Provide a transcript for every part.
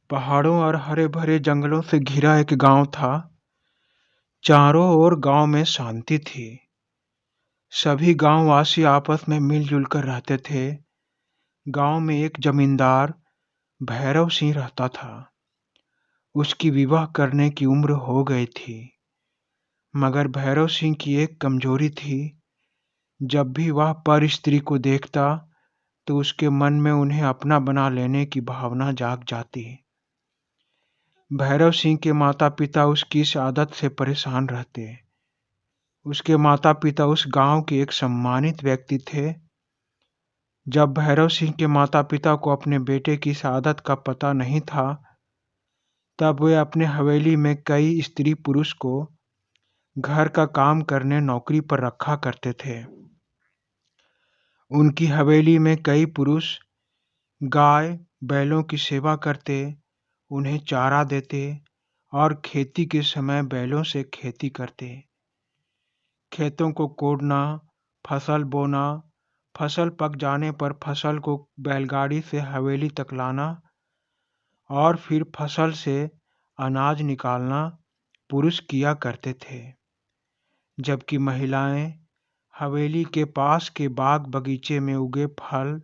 पहाड़ों और हरे भरे जंगलों से घिरा एक गांव था। चारों ओर गांव में शांति थी। सभी गांववासी आपस में मिलजुल कर रहते थे। गांव में एक जमींदार भैरव सिंह रहता था। उसकी विवाह करने की उम्र हो गई थी, मगर भैरव सिंह की एक कमजोरी थी। जब भी वह पर स्त्री को देखता तो उसके मन में उन्हें अपना बना लेने की भावना जाग जाती। भैरव सिंह के माता पिता उसकी इस आदत से परेशान रहते। उसके माता पिता उस गांव के एक सम्मानित व्यक्ति थे। जब भैरव सिंह के माता पिता को अपने बेटे की इस आदत का पता नहीं था, तब वे अपने हवेली में कई स्त्री पुरुष को घर का काम करने नौकरी पर रखा करते थे। उनकी हवेली में कई पुरुष गाय बैलों की सेवा करते, उन्हें चारा देते और खेती के समय बैलों से खेती करते। खेतों को कोड़ना, फसल बोना, फसल पक जाने पर फसल को बैलगाड़ी से हवेली तक लाना और फिर फसल से अनाज निकालना पुरुष किया करते थे, जबकि महिलाएं हवेली के पास के बाग बगीचे में उगे फल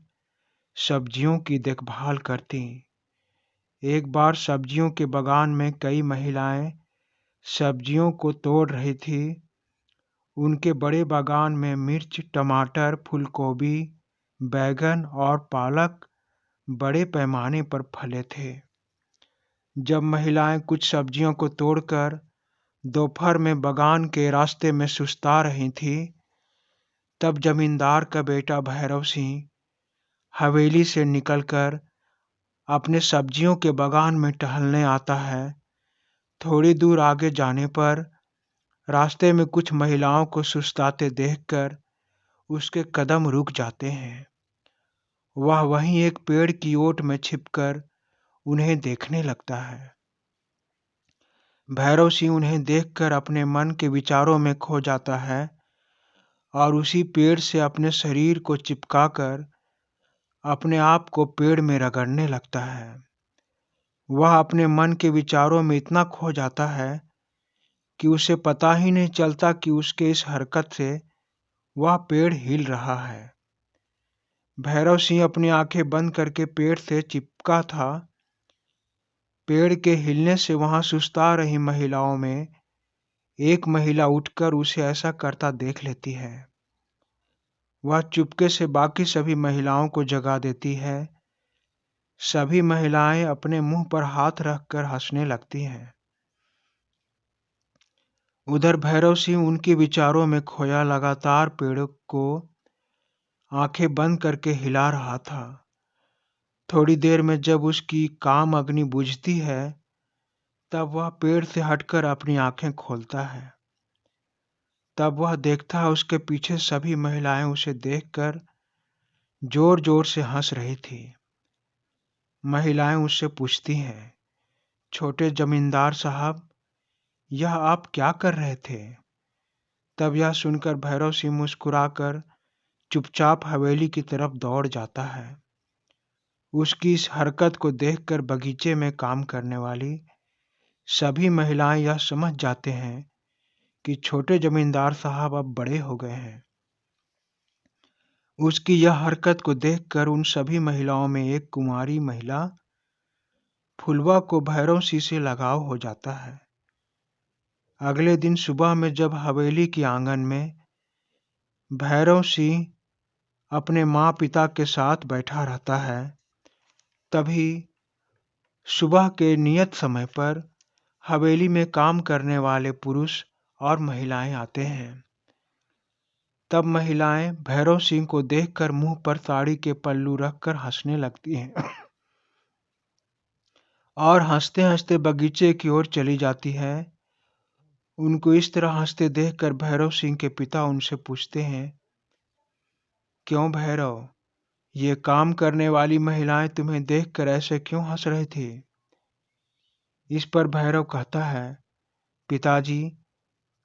सब्जियों की देखभाल करती। एक बार सब्जियों के बागान में कई महिलाएं सब्जियों को तोड़ रही थी। उनके बड़े बागान में मिर्च, टमाटर, फूलगोभी, बैंगन और पालक बड़े पैमाने पर फले थे। जब महिलाएं कुछ सब्जियों को तोड़कर दोपहर में बागान के रास्ते में सुस्ता रही थी, तब जमींदार का बेटा भैरव सिंह हवेली से निकलकर अपने सब्जियों के बागान में टहलने आता है। थोड़ी दूर आगे जाने पर रास्ते में कुछ महिलाओं को सुस्ताते देखकर उसके कदम रुक जाते हैं। वह वहीं एक पेड़ की ओट में छिपकर उन्हें देखने लगता है। भैरव सिंह उन्हें देखकर अपने मन के विचारों में खो जाता है और उसी पेड़ से अपने शरीर को चिपकाकर अपने आप को पेड़ में रगड़ने लगता है। वह अपने मन के विचारों में इतना खो जाता है कि उसे पता ही नहीं चलता कि उसके इस हरकत से वह पेड़ हिल रहा है। भैरव सिंह अपनी आंखें बंद करके पेड़ से चिपका था। पेड़ के हिलने से वहां सुस्ता रही महिलाओं में एक महिला उठकर उसे ऐसा करता देख लेती है। वह चुपके से बाकी सभी महिलाओं को जगा देती है। सभी महिलाएं अपने मुंह पर हाथ रखकर हंसने लगती हैं। उधर भैरव सिंह उनके विचारों में खोया लगातार पेड़ को आंखें बंद करके हिला रहा था। थोड़ी देर में जब उसकी काम अग्नि बुझती है, तब वह पेड़ से हटकर अपनी आंखें खोलता है। तब वह देखता है उसके पीछे सभी महिलाएं उसे देखकर जोर जोर से हंस रही थी। महिलाएं उससे पूछती हैं, छोटे जमींदार साहब, यह आप क्या कर रहे थे? तब यह सुनकर भैरव सिंह मुस्कुराकर चुपचाप हवेली की तरफ दौड़ जाता है। उसकी इस हरकत को देखकर बगीचे में काम करने वाली सभी महिलाएं यह समझ जाते हैं कि छोटे जमींदार साहब अब बड़े हो गए हैं। उसकी यह हरकत को देखकर उन सभी महिलाओं में एक कुंवारी महिला फुलवा को भैरव सिंह से लगाव हो जाता है। अगले दिन सुबह में जब हवेली के आंगन में भैरव सिंह अपने माँ पिता के साथ बैठा रहता है, तभी सुबह के नियत समय पर हवेली में काम करने वाले पुरुष और महिलाएं आते हैं। तब महिलाएं भैरव सिंह को देखकर मुंह पर साड़ी के पल्लू रखकर हंसने लगती हैं और हंसते हंसते बगीचे की ओर चली जाती है। उनको इस तरह हंसते देखकर भैरव सिंह के पिता उनसे पूछते हैं, क्यों भैरव, ये काम करने वाली महिलाएं तुम्हें देखकर ऐसे क्यों हंस रही थी? इस पर भैरव कहता है, पिताजी,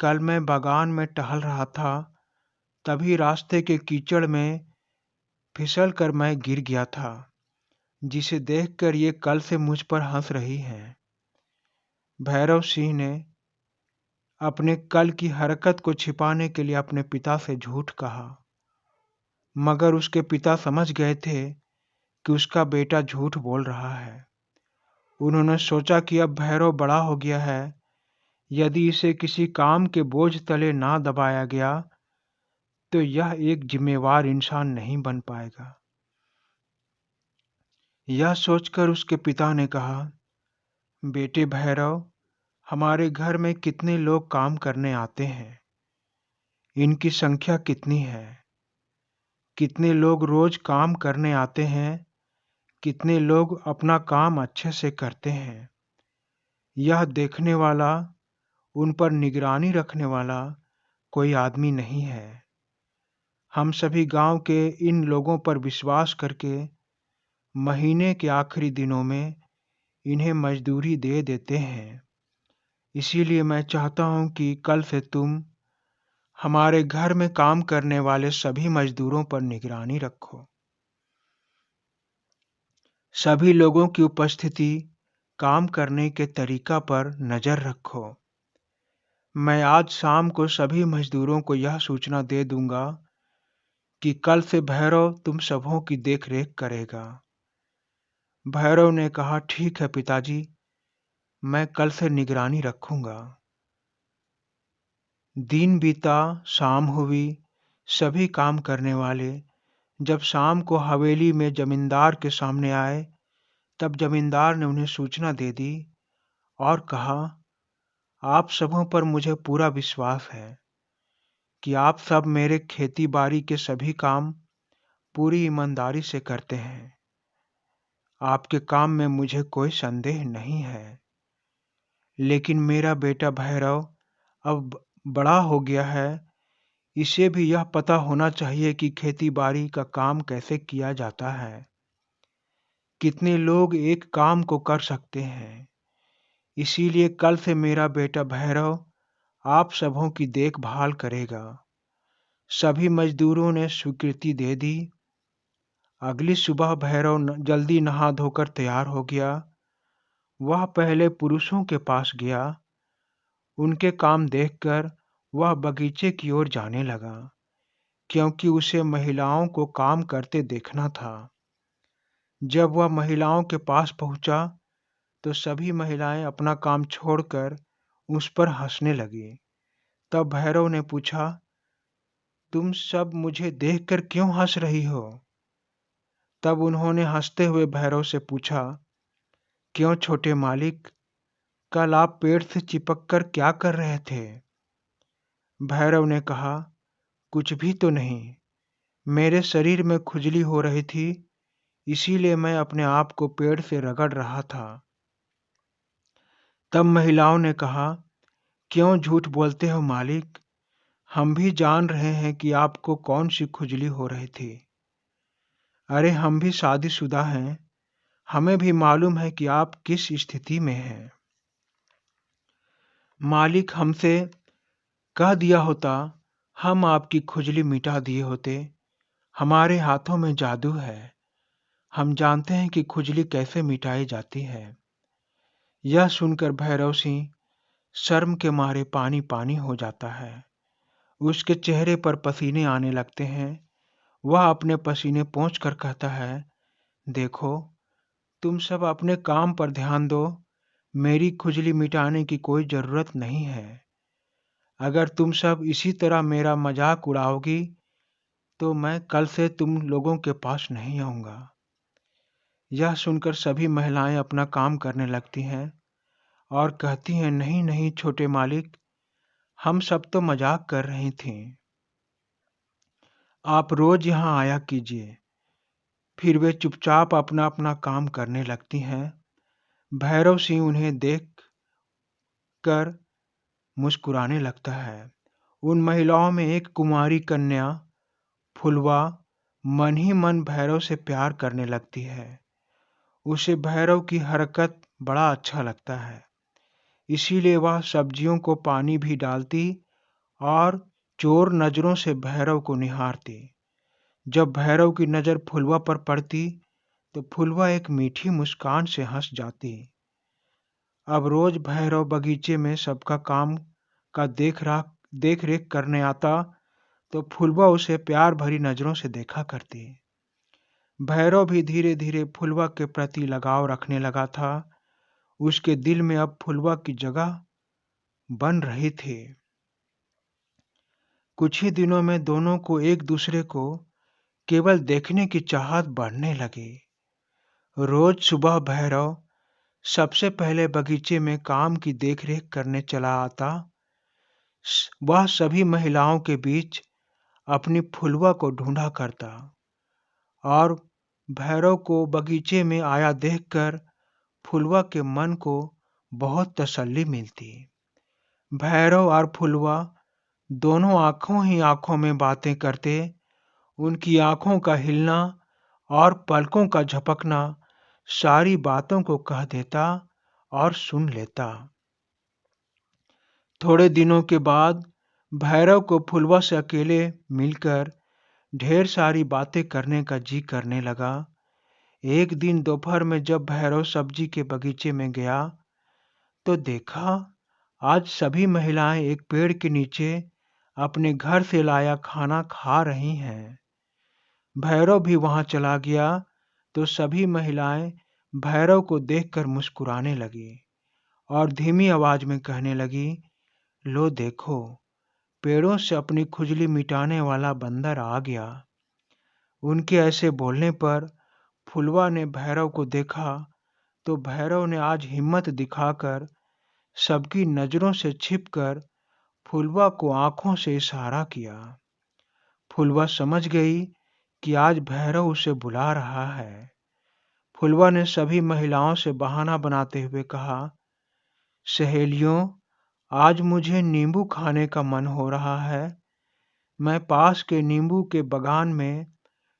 कल मैं बागान में टहल रहा था, तभी रास्ते के कीचड़ में फिसल कर मैं गिर गया था। जिसे देखकर ये कल से मुझ पर हंस रही है। भैरव सिंह ने अपने कल की हरकत को छिपाने के लिए अपने पिता से झूठ कहा, मगर उसके पिता समझ गए थे कि उसका बेटा झूठ बोल रहा है। उन्होंने सोचा कि अब भैरव बड़ा हो गया है, यदि इसे किसी काम के बोझ तले ना दबाया गया तो यह एक जिम्मेवार इंसान नहीं बन पाएगा। यह सोचकर उसके पिता ने कहा, बेटे भैरव, हमारे घर में कितने लोग काम करने आते हैं, इनकी संख्या कितनी है? कितने लोग रोज काम करने आते हैं, कितने लोग अपना काम अच्छे से करते हैं, यह देखने वाला, उन पर निगरानी रखने वाला कोई आदमी नहीं है। हम सभी गांव के इन लोगों पर विश्वास करके महीने के आखिरी दिनों में इन्हें मजदूरी दे देते हैं। इसीलिए मैं चाहता हूं कि कल से तुम हमारे घर में काम करने वाले सभी मजदूरों पर निगरानी रखो। सभी लोगों की उपस्थिति, काम करने के तरीका पर नजर रखो। मैं आज शाम को सभी मजदूरों को यह सूचना दे दूंगा कि कल से भैरव तुम सबों की देखरेख करेगा। भैरव ने कहा, ठीक है पिताजी, मैं कल से निगरानी रखूंगा। दिन बीता, शाम हुई। सभी काम करने वाले जब शाम को हवेली में जमींदार के सामने आए, तब जमींदार ने उन्हें सूचना दे दी और कहा, आप सबों पर मुझे पूरा विश्वास है कि आप सब मेरे खेती बाड़ी के सभी काम पूरी ईमानदारी से करते हैं। आपके काम में मुझे कोई संदेह नहीं है। लेकिन मेरा बेटा भैरव अब बड़ा हो गया है, इसे भी यह पता होना चाहिए कि खेती बाड़ी का काम कैसे किया जाता है, कितने लोग एक काम को कर सकते हैं। इसीलिए कल से मेरा बेटा भैरव आप सबों की देखभाल करेगा। सभी मजदूरों ने स्वीकृति दे दी। अगली सुबह भैरव जल्दी नहा धोकर तैयार हो गया। वह पहले पुरुषों के पास गया। उनके काम देखकर वह बगीचे की ओर जाने लगा, क्योंकि उसे महिलाओं को काम करते देखना था। जब वह महिलाओं के पास पहुंचा तो सभी महिलाएं अपना काम छोड़कर उस पर हंसने लगी। तब भैरव ने पूछा, तुम सब मुझे देखकर क्यों हंस रही हो? तब उन्होंने हंसते हुए भैरव से पूछा, क्यों छोटे मालिक, कल आप पेड़ से चिपक कर क्या कर रहे थे? भैरव ने कहा, कुछ भी तो नहीं, मेरे शरीर में खुजली हो रही थी, इसीलिए मैं अपने आप को पेड़ से रगड़ रहा था। तब महिलाओं ने कहा, क्यों झूठ बोलते हो मालिक, हम भी जान रहे हैं कि आपको कौन सी खुजली हो रही थी। अरे हम भी शादीशुदा हैं, हमें भी मालूम है कि आप किस स्थिति में हैं। मालिक हमसे कह दिया होता, हम आपकी खुजली मिटा दिए होते। हमारे हाथों में जादू है, हम जानते हैं कि खुजली कैसे मिटाई जाती है। यह सुनकर भैरव सिंह शर्म के मारे पानी पानी हो जाता है। उसके चेहरे पर पसीने आने लगते हैं। वह अपने पसीने पोंछकर कहता है, देखो, तुम सब अपने काम पर ध्यान दो, मेरी खुजली मिटाने की कोई जरूरत नहीं है। अगर तुम सब इसी तरह मेरा मजाक उड़ाओगी तो मैं कल से तुम लोगों के पास नहीं आऊंगा। यह सुनकर सभी महिलाएं अपना काम करने लगती हैं और कहती हैं, नहीं नहीं छोटे मालिक, हम सब तो मजाक कर रही थीं। आप रोज यहाँ आया कीजिए। फिर वे चुपचाप अपना अपना काम करने लगती हैं। भैरव सिंह उन्हें देख कर मुस्कुराने लगता है। उन महिलाओं में एक कुमारी कन्या फुलवा मन ही मन भैरव से प्यार करने लगती है। उसे भैरव की हरकत बड़ा अच्छा लगता है, इसीलिए वह सब्जियों को पानी भी डालती और चोर नजरों से भैरव को निहारती। जब भैरव की नजर फुलवा पर पड़ती तो फुलवा एक मीठी मुस्कान से हंस जाती। अब रोज भैरव बगीचे में सबका काम का देख रेख करने आता तो फुलवा उसे प्यार भरी नजरों से देखा करती। भैरव भी धीरे धीरे फुलवा के प्रति लगाव रखने लगा था। उसके दिल में अब फुलवा की जगह बन रही थी। कुछ ही दिनों में दोनों को एक दूसरे को केवल देखने की चाहत बढ़ने लगी। रोज सुबह भैरव सबसे पहले बगीचे में काम की देखरेख करने चला आता। वह सभी महिलाओं के बीच अपनी फुलवा को ढूंढा करता और भैरव को बगीचे में आया देखकर फुलवा के मन को बहुत तसल्ली मिलती। भैरव और फुलवा दोनों आंखों ही आंखों में बातें करते। उनकी आंखों का हिलना और पलकों का झपकना सारी बातों को कह देता और सुन लेता। थोड़े दिनों के बाद भैरव को फुलवा से अकेले मिलकर ढेर सारी बातें करने का जी करने लगा। एक दिन दोपहर में जब भैरव सब्जी के बगीचे में गया तो देखा आज सभी महिलाएं एक पेड़ के नीचे अपने घर से लाया खाना खा रही हैं। भैरव भी वहां चला गया तो सभी महिलाएं भैरव को देखकर मुस्कुराने लगी और धीमी आवाज में कहने लगी, लो देखो, पेड़ों से अपनी खुजली मिटाने वाला बंदर आ गया। उनके ऐसे बोलने पर फुलवा ने भैरव को देखा तो भैरव ने आज हिम्मत दिखाकर सबकी नजरों से छिपकर फुलवा को आंखों से इशारा किया। फुलवा समझ गई कि आज भैरव उसे बुला रहा है। फुलवा ने सभी महिलाओं से बहाना बनाते हुए कहा, सहेलियों, आज मुझे नींबू खाने का मन हो रहा है। मैं पास के नींबू के बागान में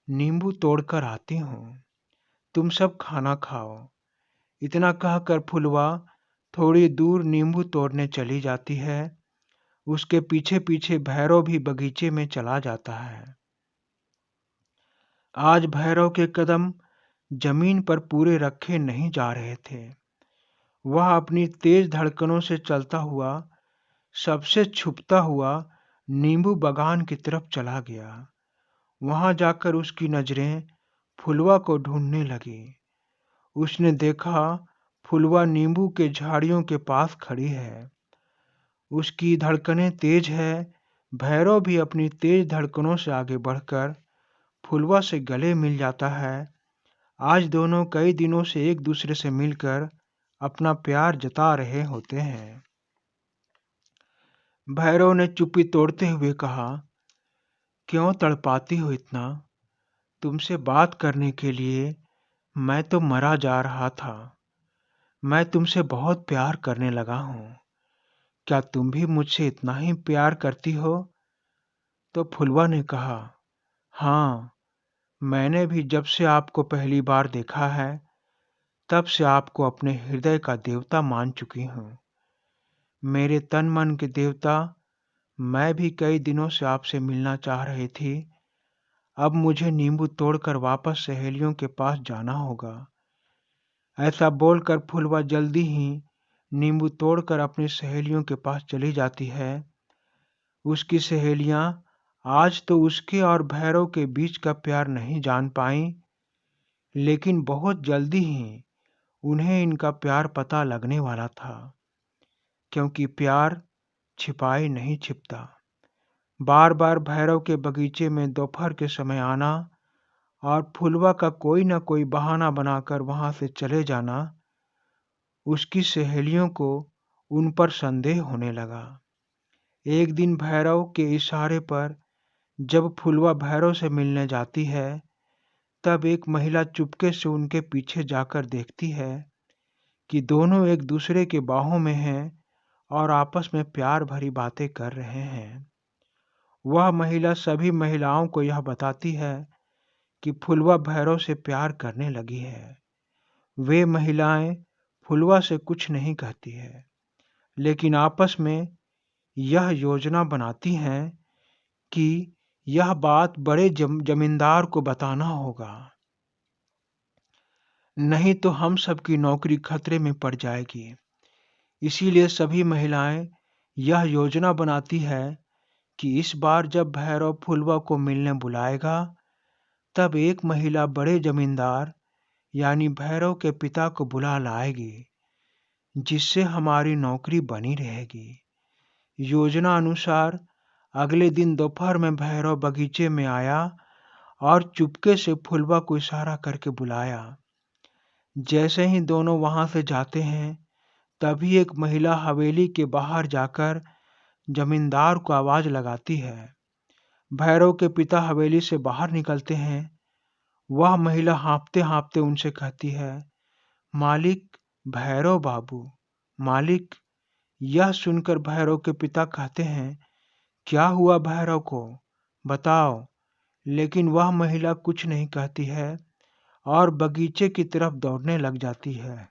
नींबू तोड़कर आती हूँ। तुम सब खाना खाओ। इतना कहकर फुलवा थोड़ी दूर नींबू तोड़ने चली जाती है। उसके पीछे पीछे भैरव भी बगीचे में चला जाता है। आज भैरव के कदम जमीन पर पूरे रखे नहीं जा रहे थे। वह अपनी तेज धड़कनों से चलता हुआ सबसे छुपता हुआ नींबू बागान की तरफ चला गया। वहां जाकर उसकी नजरें फुलवा को ढूंढने लगी। उसने देखा फुलवा नींबू के झाड़ियों के पास खड़ी है। उसकी धड़कनें तेज है। भैरव भी अपनी तेज धड़कनों से आगे बढ़कर फुलवा से गले मिल जाता है। आज दोनों कई दिनों से एक दूसरे से मिलकर अपना प्यार जता रहे होते हैं। भैरव ने चुप्पी तोड़ते हुए कहा, क्यों तड़पाती हो इतना? तुमसे बात करने के लिए मैं तो मरा जा रहा था। मैं तुमसे बहुत प्यार करने लगा हूँ। क्या तुम भी मुझसे इतना ही प्यार करती हो? तो फुलवा ने कहा, हाँ, मैंने भी जब से आपको पहली बार देखा है तब से आपको अपने हृदय का देवता मान चुकी हूँ। मेरे तन मन के देवता, मैं भी कई दिनों से आपसे मिलना चाह रही थी। अब मुझे नींबू तोड़कर वापस सहेलियों के पास जाना होगा। ऐसा बोलकर फुलवा जल्दी ही नींबू तोड़कर अपनी सहेलियों के पास चली जाती है। उसकी सहेलियां आज तो उसके और भैरव के बीच का प्यार नहीं जान पाईं, लेकिन बहुत जल्दी ही उन्हें इनका प्यार पता लगने वाला था, क्योंकि प्यार छिपाए नहीं छिपता। बार बार भैरव के बगीचे में दोपहर के समय आना और फुलवा का कोई न कोई बहाना बनाकर वहां से चले जाना उसकी सहेलियों को उन पर संदेह होने लगा। एक दिन भैरव के इशारे पर जब फुलवा भैरव से मिलने जाती है तब एक महिला चुपके से उनके पीछे जाकर देखती है कि दोनों एक दूसरे के बाहों में हैं और आपस में प्यार भरी बातें कर रहे हैं। वह महिला सभी महिलाओं को यह बताती है कि फुलवा भैरव से प्यार करने लगी है। वे महिलाएं फुलवा से कुछ नहीं कहती है, लेकिन आपस में यह योजना बनाती हैं कि यह बात बड़े जमींदार को बताना होगा। नहीं तो हम सबकी नौकरी खतरे में पड़ जाएगी। इसीलिए सभी महिलाएं यह योजना बनाती है कि इस बार जब भैरव फुलवा को मिलने बुलाएगा, तब एक महिला बड़े जमींदार यानी भैरव के पिता को बुला लाएगी, जिससे हमारी नौकरी बनी रहेगी। योजना अनुसार अगले दिन दोपहर में भैरव बगीचे में आया और चुपके से फुलवा को इशारा करके बुलाया। जैसे ही दोनों वहां से जाते हैं, तभी एक महिला हवेली के बाहर जाकर जमींदार को आवाज लगाती है। भैरव के पिता हवेली से बाहर निकलते हैं। वह महिला हाँफते हाँफते उनसे कहती है, मालिक, भैरव बाबू, मालिक। यह सुनकर भैरव के पिता कहते हैं, क्या हुआ भैरव को, बताओ। लेकिन वह महिला कुछ नहीं कहती है और बगीचे की तरफ दौड़ने लग जाती है।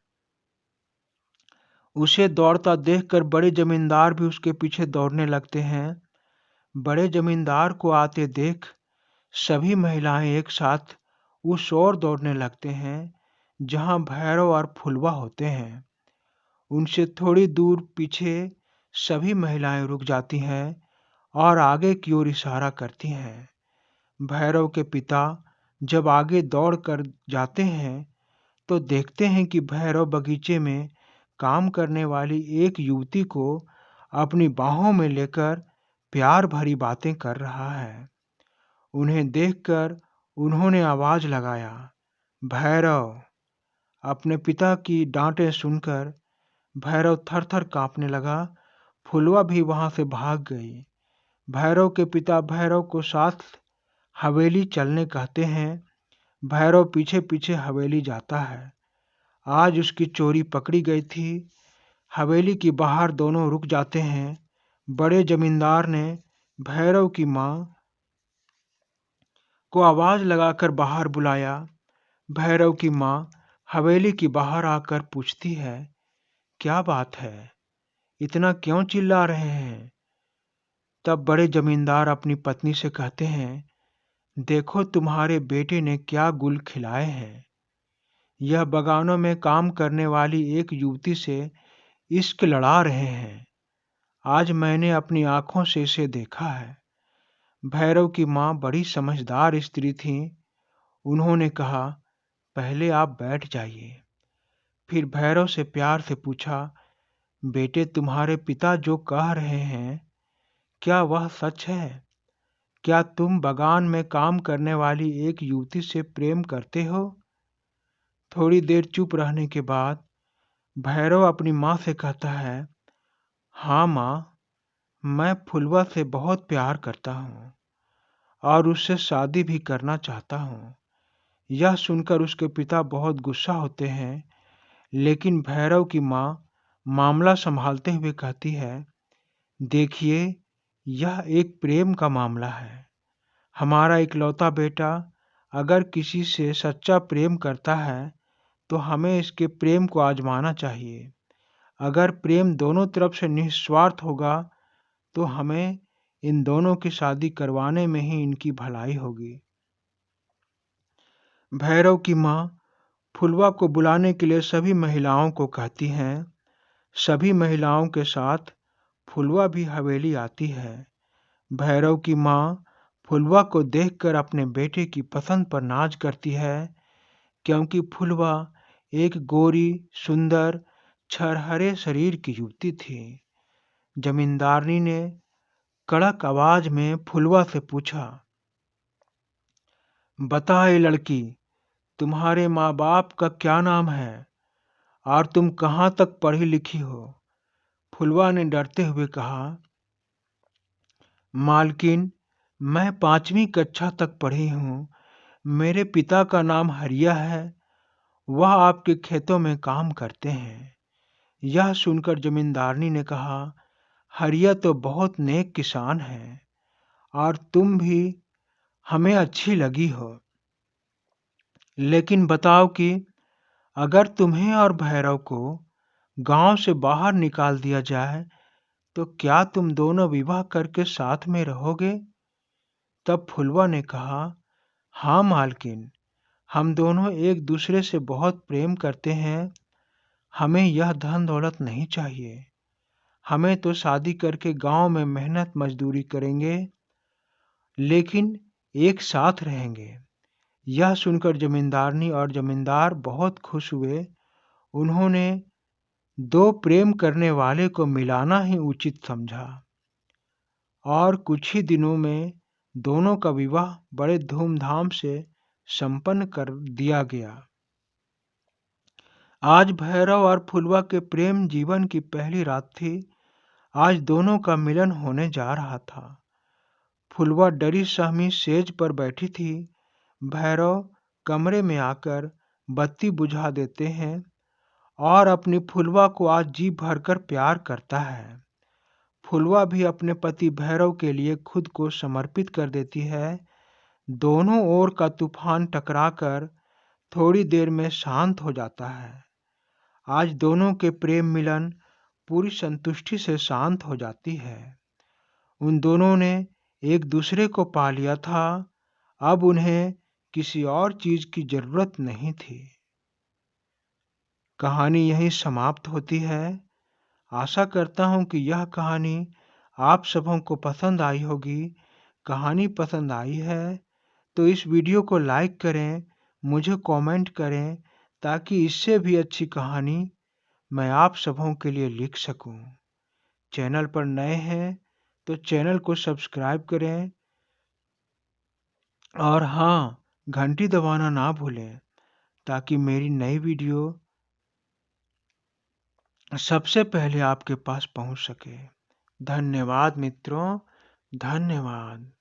उसे दौड़ता देखकर बड़े जमींदार भी उसके पीछे दौड़ने लगते हैं। बड़े जमींदार को आते देख सभी महिलाएं एक साथ उस ओर दौड़ने लगते हैं जहां भैरव और फुलवा होते हैं। उनसे थोड़ी दूर पीछे सभी महिलाएं रुक जाती हैं और आगे की ओर इशारा करती हैं। भैरव के पिता जब आगे दौड़ कर जाते हैं तो देखते हैं कि भैरव बगीचे में काम करने वाली एक युवती को अपनी बाहों में लेकर प्यार भरी बातें कर रहा है। उन्हें देखकर उन्होंने आवाज लगाया, भैरव। अपने पिता की डांटें सुनकर भैरव थर-थर कांपने लगा। फुलवा भी वहां से भाग गई। भैरव के पिता भैरव को साथ हवेली चलने कहते हैं। भैरव पीछे पीछे हवेली जाता है। आज उसकी चोरी पकड़ी गई थी। हवेली के बाहर दोनों रुक जाते हैं। बड़े जमींदार ने भैरव की माँ को आवाज लगाकर बाहर बुलाया। भैरव की माँ हवेली के बाहर आकर पूछती है, क्या बात है, इतना क्यों चिल्ला रहे हैं। तब बड़े जमींदार अपनी पत्नी से कहते हैं, देखो तुम्हारे बेटे ने क्या गुल खिलाए हैं। यह बगानों में काम करने वाली एक युवती से इश्क लड़ा रहे हैं। आज मैंने अपनी आंखों से इसे देखा है। भैरव की माँ बड़ी समझदार स्त्री थी। उन्होंने कहा, पहले आप बैठ जाइए। फिर भैरव से प्यार से पूछा, बेटे, तुम्हारे पिता जो कह रहे हैं, क्या वह सच है? क्या तुम बगान में काम करने वाली एक युवती से प्रेम करते हो? थोड़ी देर चुप रहने के बाद भैरव अपनी माँ से कहता है, हाँ माँ, मैं फुलवा से बहुत प्यार करता हूँ और उससे शादी भी करना चाहता हूँ। यह सुनकर उसके पिता बहुत गुस्सा होते हैं, लेकिन भैरव की माँ मामला संभालते हुए कहती है, देखिए, यह एक प्रेम का मामला है। हमारा इकलौता बेटा अगर किसी से सच्चा प्रेम करता है तो हमें इसके प्रेम को आजमाना चाहिए। अगर प्रेम दोनों तरफ से निस्वार्थ होगा तो हमें इन दोनों की शादी करवाने में ही इनकी भलाई होगी। भैरव की माँ फुलवा को बुलाने के लिए सभी महिलाओं को कहती हैं। सभी महिलाओं के साथ फुलवा भी हवेली आती है। भैरव की माँ फुलवा को देखकर अपने बेटे की पसंद पर नाज करती है, क्योंकि फुलवा एक गोरी, सुंदर, छरहरे शरीर की युवती थी। जमींदारनी ने कड़क आवाज में फुलवा से पूछा, बता ये लड़की, तुम्हारे माँ बाप का क्या नाम है और तुम कहाँ तक पढ़ी लिखी हो? फुलवा ने डरते हुए कहा, मालकिन, मैं 5वीं कक्षा तक पढ़ी हूँ। मेरे पिता का नाम हरिया है। वह आपके खेतों में काम करते हैं। यह सुनकर जमींदारनी ने कहा, हरिया तो बहुत नेक किसान है और तुम भी हमें अच्छी लगी हो। लेकिन बताओ कि अगर तुम्हें और भैरव को गांव से बाहर निकाल दिया जाए तो क्या तुम दोनों विवाह करके साथ में रहोगे? तब फुलवा ने कहा, हाँ मालकिन, हम दोनों एक दूसरे से बहुत प्रेम करते हैं। हमें यह धन दौलत नहीं चाहिए। हमें तो शादी करके गांव में मेहनत मजदूरी करेंगे, लेकिन एक साथ रहेंगे। यह सुनकर जमींदारनी और जमींदार बहुत खुश हुए। उन्होंने दो प्रेम करने वाले को मिलाना ही उचित समझा और कुछ ही दिनों में दोनों का विवाह बड़े धूमधाम से संपन्न कर दिया गया। आज भैरव और फुलवा के प्रेम जीवन की पहली रात थी। आज दोनों का मिलन होने जा रहा था। फुलवा डरी सहमी सेज पर बैठी थी। भैरव कमरे में आकर बत्ती बुझा देते हैं और अपनी फुलवा को आज जी भरकर प्यार करता है। फुलवा भी अपने पति भैरव के लिए खुद को समर्पित कर देती है। दोनों ओर का तूफान टकराकर थोड़ी देर में शांत हो जाता है। आज दोनों के प्रेम मिलन पूरी संतुष्टि से शांत हो जाती है। उन दोनों ने एक दूसरे को पा लिया था। अब उन्हें किसी और चीज की जरूरत नहीं थी। कहानी यहीं समाप्त होती है। आशा करता हूं कि यह कहानी आप सबों को पसंद आई होगी। कहानी पसंद आई है तो इस वीडियो को लाइक करें, मुझे कमेंट करें, ताकि इससे भी अच्छी कहानी मैं आप सबों के लिए लिख सकूं। चैनल पर नए हैं तो चैनल को सब्सक्राइब करें और हाँ, घंटी दबाना ना भूलें ताकि मेरी नई वीडियो सबसे पहले आपके पास पहुंच सके। धन्यवाद मित्रों, धन्यवाद।